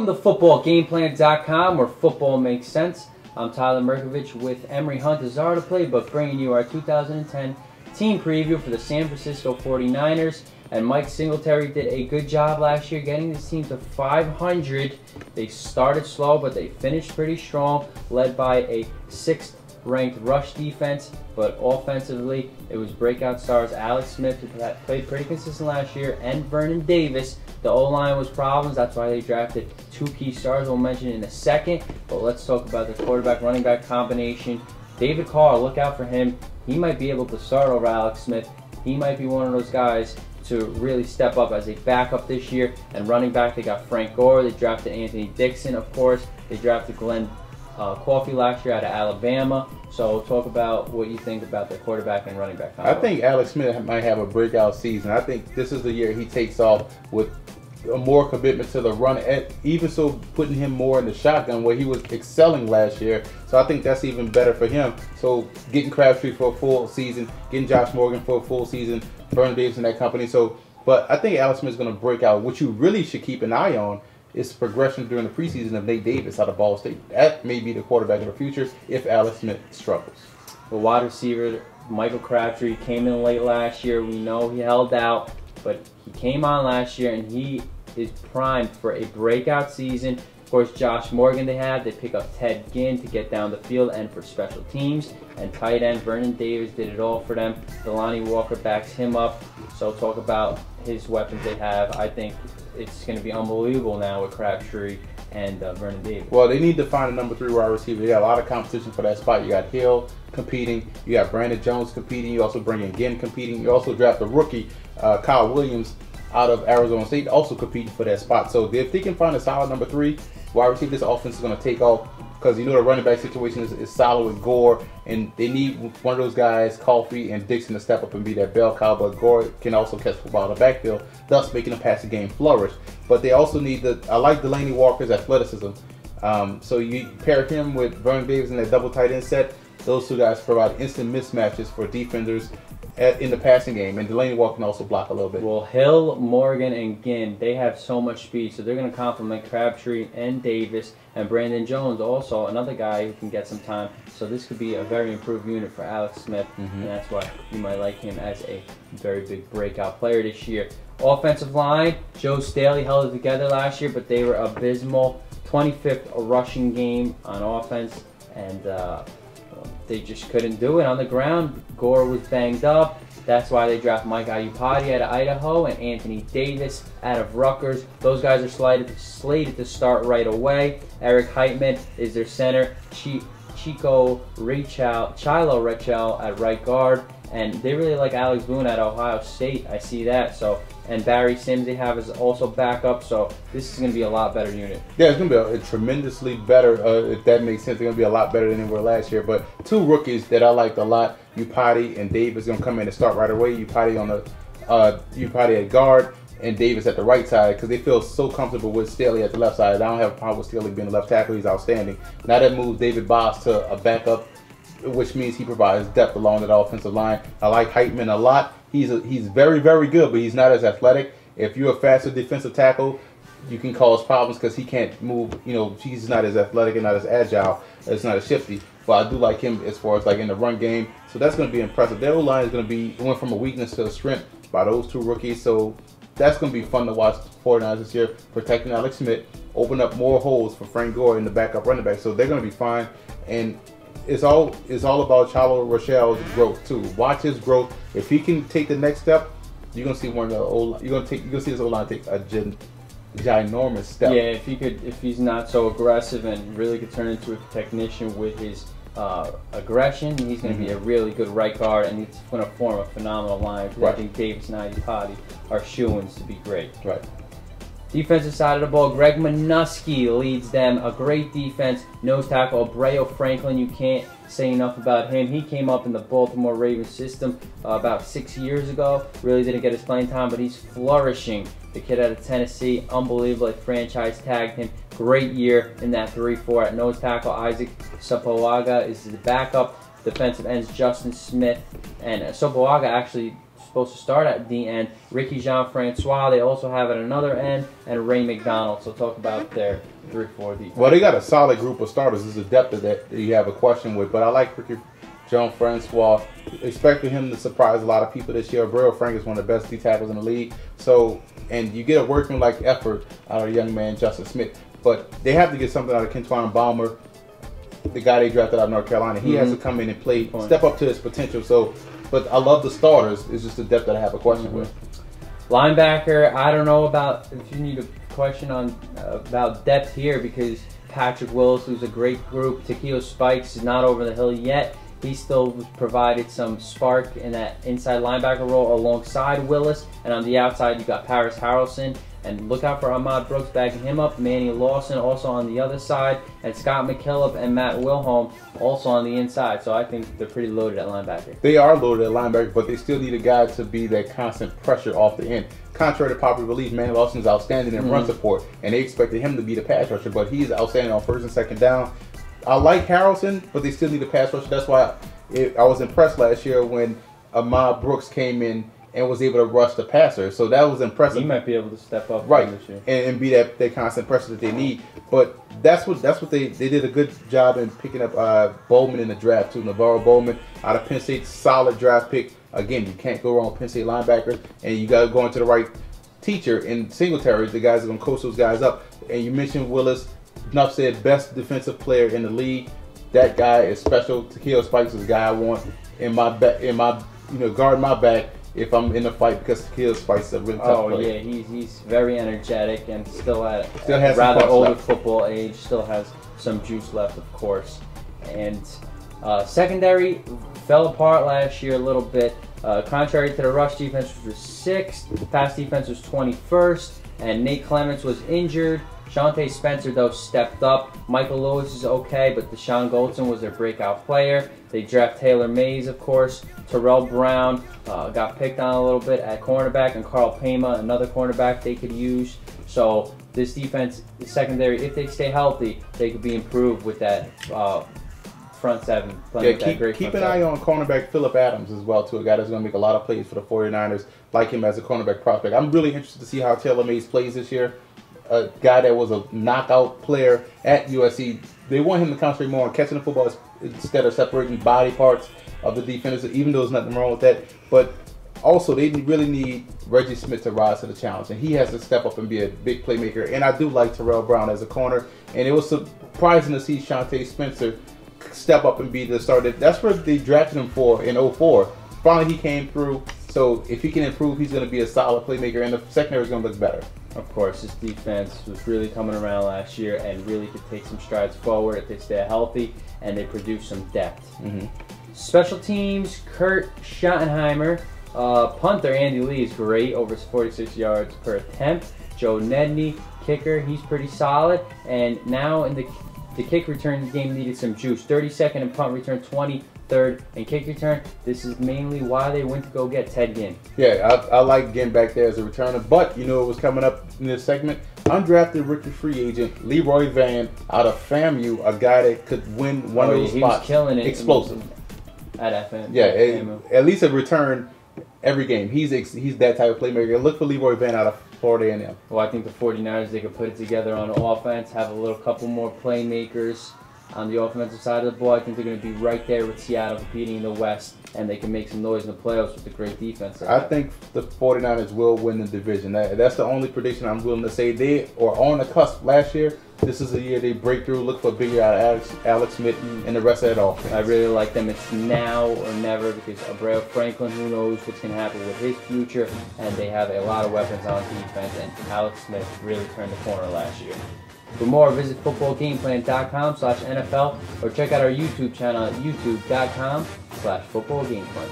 Welcome to footballgameplan.com, where football makes sense. I'm Tyler Merkovich with Emery Hunt as our playbook, bringing you our 2010 team preview for the San Francisco 49ers. And Mike Singletary did a good job last year getting this team to 500. They started slow, but they finished pretty strong, led by a 6th-ranked rush defense. But offensively, it was breakout stars Alex Smith, who played pretty consistent last year, and Vernon Davis. The O-line was problems. That's why they drafted 2 key stars we'll mention in a second. But let's talk about the quarterback-running back combination. David Carr, look out for him. He might be able to start over Alex Smith. He might be one of those guys to really step up as a backup this year. And running back, they got Frank Gore. They drafted Anthony Dixon, of course. They drafted Glenn Coffey last year out of Alabama. So talk about what you think about the quarterback and running back combo. I think Alex Smith might have a breakout season. I think this is the year he takes off with a more commitment to the run, and even so putting him more in the shotgun where he was excelling last year. So I think that's even better for him. So getting Crabtree for a full season, getting Josh Morgan for a full season, Vernon Davis in that company. So, but I think Alex Smith is going to break out. What you really should keep an eye on is progression during the preseason of Nate Davis out of Ball State. That may be the quarterback of the future if Alex Smith struggles. The wide receiver, Michael Crabtree, came in late last year. We know he held out, but he came on last year, and he is primed for a breakout season. Of course, Josh Morgan they pick up Ted Ginn to get down the field and for special teams. And tight end Vernon Davis did it all for them. Delanie Walker backs him up. So talk about his weapons they have. I think it's going to be unbelievable now with Crabtree and Vernon Davis. Well, they need to find a number 3 wide receiver. They got a lot of competition for that spot. You got Hill competing. You got Brandon Jones competing. You also bring in Ginn competing. You also draft a rookie, Kyle Williams, out of Arizona State, also competing for that spot. So if they can find a solid number 3 wide receiver, this offense is going to take off, because you know the running back situation is solid with Gore, and they need one of those guys, Coffey and Dixon, to step up and be that bell cow. But Gore can also catch the ball in the backfield, thus making the passing game flourish. But they also need I like Delanie Walker's athleticism. So you pair him with Vernon Davis in that double tight end set. Those 2 guys provide instant mismatches for defenders in the passing game, and Delanie Walker can also block a little bit. Well, Hill, Morgan, and Ginn, they have so much speed, so they're going to complement Crabtree and Davis, and Brandon Jones also, another guy who can get some time. So this could be a very improved unit for Alex Smith, and that's why you might like him as a very big breakout player this year. Offensive line, Joe Staley held it together last year, but they were abysmal. 25th rushing game on offense, and they just couldn't do it on the ground. Gore was banged up. That's why they draft Mike Iupati out of Idaho and Anthony Davis out of Rutgers. Those guys are slated to start right away. Eric Heitman is their center. Chilo Rachel at right guard. And they really like Alex Boone at Ohio State. I see that. And Barry Sims they have as also backup. So this is going to be a lot better unit. Yeah, it's going to be a tremendously better, if that makes sense. They're going to be a lot better than they were last year. But 2 rookies that I liked a lot, Iupati and Davis, going to come in and start right away. Iupati at guard and Davis at the right side, because they feel so comfortable with Staley at the left side. I don't have a problem with Staley being the left tackle. He's outstanding. Now that moves David Boss to a backup, which means he provides depth along that offensive line. I like Heitman a lot. He's very, very good, but he's not as athletic. If you're a faster defensive tackle, you can cause problems because he can't move. You know, he's not as athletic and not as agile. It's not as shifty. But I do like him as far as like in the run game. So that's going to be impressive. Their O-line is going to be going from a weakness to a strength by those 2 rookies. So that's going to be fun to watch the 49ers this year, protecting Alex Smith, open up more holes for Frank Gore in the backup running back. So they're going to be fine. And it's all about Chilo Rochelle's growth too. Watch his growth. If he can take the next step, you're gonna see you're gonna see his O-line take a ginormous step. Yeah, if he's not so aggressive and really could turn into a technician with his aggression, he's going to be a really good right guard, and he's going to form a phenomenal line. I think Davis and Iupati are shoo-ins to be great. Right. Defensive side of the ball, Greg Minuski leads them. A great defense. Nose tackle, Abreu Franklin, you can't say enough about him. He came up in the Baltimore Ravens system about 6 years ago. Really didn't get his playing time, but he's flourishing. The kid out of Tennessee, unbelievable. They franchise tagged him. Great year in that 3-4 at nose tackle. Isaac Sopoaga is the backup. Defensive ends Justin Smith. And Sopoaga actually supposed to start at the end. Ricky Jean-Francois, they also have at another end, and Ray McDonald. So talk about their 3-4 defense. Well, they got a solid group of starters. There's a depth of that you have a question with, but I like Ricky Jean-Francois. Expecting him to surprise a lot of people this year. Abreu Frank is one of the best D tackles in the league. So, and you get a workman-like effort out of a young man, Justin Smith. But they have to get something out of Kentwan Balmer, the guy they drafted out of North Carolina. He has to come in and play, step up to his potential. So, but I love the starters. It's just the depth that I have a question with. Linebacker, I don't know about if you need a question on about depth here, because Patrick Willis, who's a great group, Takeo Spikes is not over the hill yet. He still provided some spark in that inside linebacker role alongside Willis, and on the outside you got Paris Harrelson. And look out for Ahmad Brooks backing him up. Manny Lawson also on the other side. And Scott McKillop and Matt Wilhelm also on the inside. So I think they're pretty loaded at linebacker. They are loaded at linebacker, but they still need a guy to be that constant pressure off the end. Contrary to popular belief, Manny Lawson is outstanding in run support, and they expected him to be the pass rusher, but he's outstanding on first and second down. I like Harrelson, but they still need a pass rusher. That's why I was impressed last year when Ahmad Brooks came in and was able to rush the passer. So that was impressive. He might be able to step up this year and be that constant pressure that they need. But that's what they did a good job in picking up Bowman in the draft too. Navarro Bowman out of Penn State, solid draft pick. Again, you can't go wrong with Penn State linebackers, and you got to go into the right teacher in Singletary. The guys are going to coach those guys up. And you mentioned Willis. Enough said, best defensive player in the league. That guy is special. Takeo Spikes is the guy I want in my guard my back if I'm in a fight, because Takeo Spikes is a really tough player. Oh yeah, he's very energetic and still at has rather older football age. Still has some juice left, of course. And secondary fell apart last year a little bit. Contrary to the rush defense, which was 6th, pass defense was 21st, and Nate Clements was injured. Shante Spencer, though, stepped up. Michael Lewis is okay, but Deshaun Goldson was their breakout player. They draft Taylor Mays, of course. Terrell Brown got picked on a little bit at cornerback, and Carl Pema, another cornerback they could use. So this defense, the secondary, if they stay healthy, they could be improved with that front seven. Keep an eye on cornerback Phillip Adams as well, too. A guy that's going to make a lot of plays for the 49ers. Like him as a cornerback prospect. I'm really interested to see how Taylor Mays plays this year. A guy that was a knockout player at USC. They want him to concentrate more on catching the football instead of separating body parts of the defenders, even though there's nothing wrong with that. But also, they really need Reggie Smith to rise to the challenge, and he has to step up and be a big playmaker. And I do like Terrell Brown as a corner, and it was surprising to see Shante Spencer step up and be the starter. That's what they drafted him for in 2004. Finally, he came through. So if he can improve, he's going to be a solid playmaker, and the secondary is going to look better. Of course, this defense was really coming around last year and really could take some strides forward if they stay healthy and they produce some depth. Special teams, Kurt Schottenheimer. Punter, Andy Lee is great, over 46 yards per attempt. Joe Nedney, kicker, he's pretty solid. And now in the kick return game needed some juice. 32nd in punt return, 23rd in kick return. This is mainly why they went to go get Ted Ginn. Yeah, I like Ginn back there as a returner. But you know what was coming up in this segment? Undrafted rookie free agent Leroy Van out of FAMU, a guy that could win one of those spots. He was killing it. Explosive. At FM. Yeah, at least a return every game. He's that type of playmaker. Look for Leroy Van out of Florida A&M. Well, I think the 49ers, they could put it together on offense, have a little couple more playmakers on the offensive side of the ball. I think they're going to be right there with Seattle competing in the West, and they can make some noise in the playoffs with the great defense. I think the 49ers will win the division. That's the only prediction I'm willing to say. They were on the cusp last year. This is the year they break through, look for a big year out of Alex Smith and the rest of that offense. I really like them. It's now or never, because Abreu Franklin, who knows what's going to happen with his future, and they have a lot of weapons on defense, and Alex Smith really turned the corner last year. For more, visit footballgameplan.com/NFL or check out our YouTube channel at youtube.com/footballgameplan.